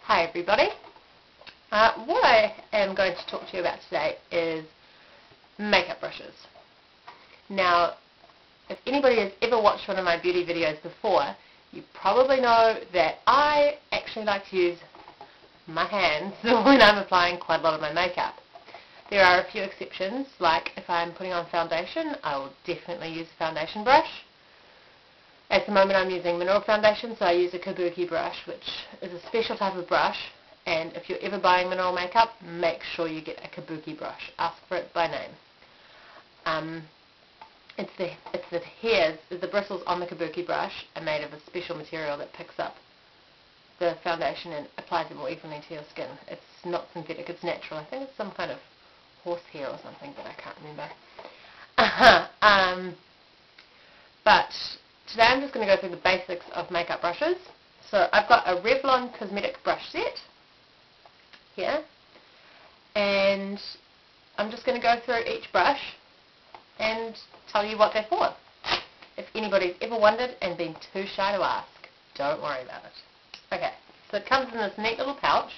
Hi everybody. What I am going to talk to you about today is makeup brushes. Now, if anybody has ever watched one of my beauty videos before, you probably know that I actually like to use my hands when I'm applying quite a lot of my makeup. There are a few exceptions, like if I'm putting on foundation, I will definitely use a foundation brush. At the moment I'm using mineral foundation, so I use a kabuki brush, which is a special type of brush, and if you're ever buying mineral makeup, make sure you get a kabuki brush. Ask for it by name. It's the hairs, the bristles on the kabuki brush are made of a special material that picks up the foundation and applies it more evenly to your skin. It's not synthetic, it's natural. I think it's some kind of horsehair or something, but I can't remember. But today I'm just going to go through the basics of makeup brushes. So I've got a Revlon cosmetic brush set here, and I'm just going to go through each brush and tell you what they're for. If anybody's ever wondered and been too shy to ask, don't worry about it. Okay, so it comes in this neat little pouch,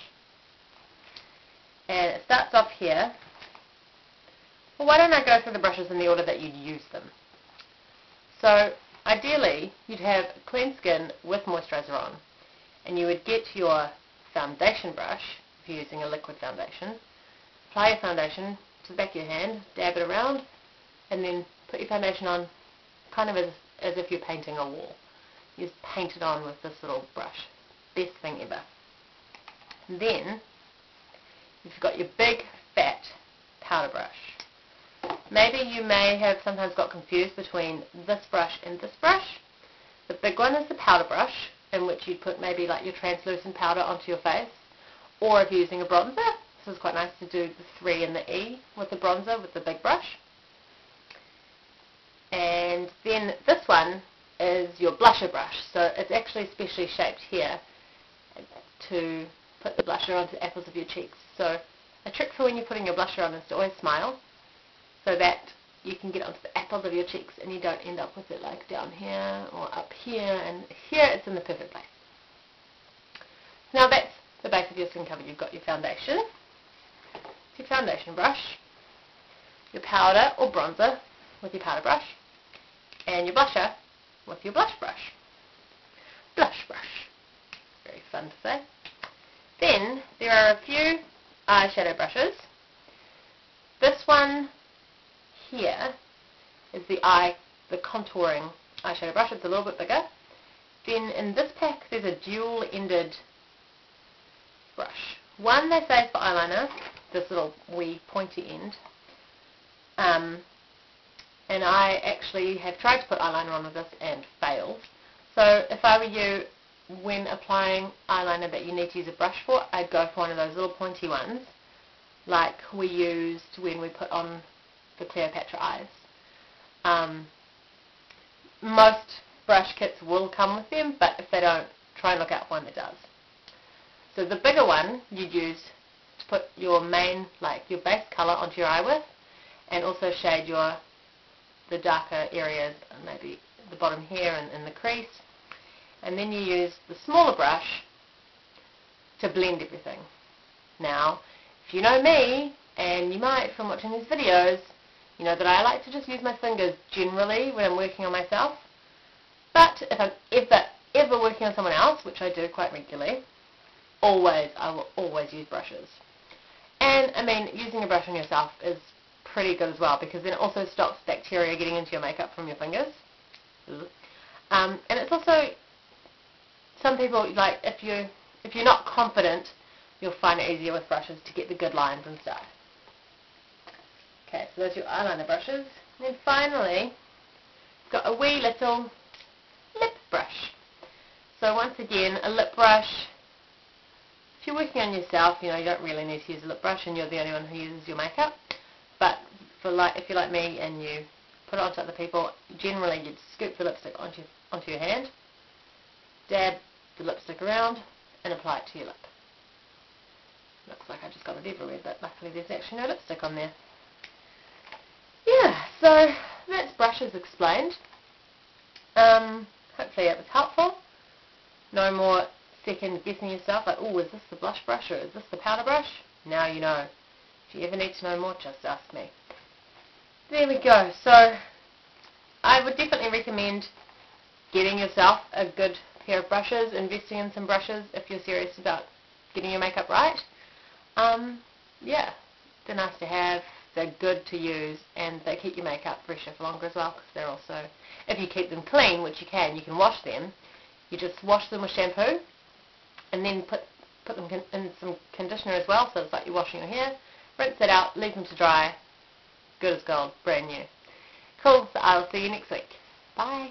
and it starts off here. Well, why don't I go through the brushes in the order that you'd use them? So ideally, you'd have clean skin with moisturizer on, and you would get your foundation brush, if you're using a liquid foundation, apply your foundation to the back of your hand, dab it around, and then put your foundation on kind of as if you're painting a wall. You just paint it on with this little brush. Best thing ever. And then, you've got your big, fat powder brush. Maybe you may have sometimes got confused between this brush and this brush. The big one is the powder brush, in which you put maybe like your translucent powder onto your face, or if you're using a bronzer, this is quite nice to do the 3 and the E with the bronzer with the big brush. And then this one is your blusher brush, so it's actually specially shaped here to put the blusher onto the apples of your cheeks. So a trick for when you're putting your blusher on is to always smile, so that you can get onto the apples of your cheeks and you don't end up with it like down here or up here, and here it's in the perfect place. Now that's the base of your skin cover. You've got your foundation, your foundation brush, your powder or bronzer with your powder brush, and your blusher with your blush brush. Blush brush. Very fun to say. Then there are a few eyeshadow brushes. This one here is the contouring eyeshadow brush. It's a little bit bigger. Then in this pack there's a dual-ended brush. One they say is for eyeliner, this little wee pointy end. And I actually have tried to put eyeliner on with this and failed. So if I were you, when applying eyeliner that you need to use a brush for, I'd go for one of those little pointy ones, like we used when we put on the Cleopatra eyes. Most brush kits will come with them, but if they don't, try and look out for one that does. So the bigger one you'd use to put your main, like your base colour onto your eye with, and also shade the darker areas, maybe the bottom here and the crease. And then you use the smaller brush to blend everything. Now, if you know me, and you might from watching these videos, you know that I like to just use my fingers generally when I'm working on myself. But if I'm ever working on someone else, which I do quite regularly, I will always use brushes. And I mean, using a brush on yourself is pretty good as well, because then it also stops bacteria getting into your makeup from your fingers. And it's also, some people, like, if you're not confident, you'll find it easier with brushes to get the good lines and stuff. Okay, so those are your eyeliner brushes. And then finally, got a wee little lip brush. So once again, a lip brush, if you're working on yourself, you know, you don't really need to use a lip brush and you're the only one who uses your makeup. But if you're like me and you put it onto other people, generally you'd scoop the lipstick onto your hand, dab the lipstick around, and apply it to your lip. Looks like I just got it everywhere, but luckily there's actually no lipstick on there. Yeah, so that's brushes explained. Hopefully it was helpful. No more second guessing yourself, like, oh, is this the blush brush or is this the powder brush? Now you know. If you ever need to know more, just ask me. There we go. So I would definitely recommend getting yourself a good pair of brushes, investing in some brushes if you're serious about getting your makeup right. Yeah, they're nice to have, they're good to use, and they keep your makeup fresher for longer as well, because they're also, if you keep them clean, which you can wash them. You just wash them with shampoo, and then put them in some conditioner as well, so it's like you're washing your hair. Rinse it out, leave them to dry, good as gold, brand new. Cool, so I'll see you next week. Bye.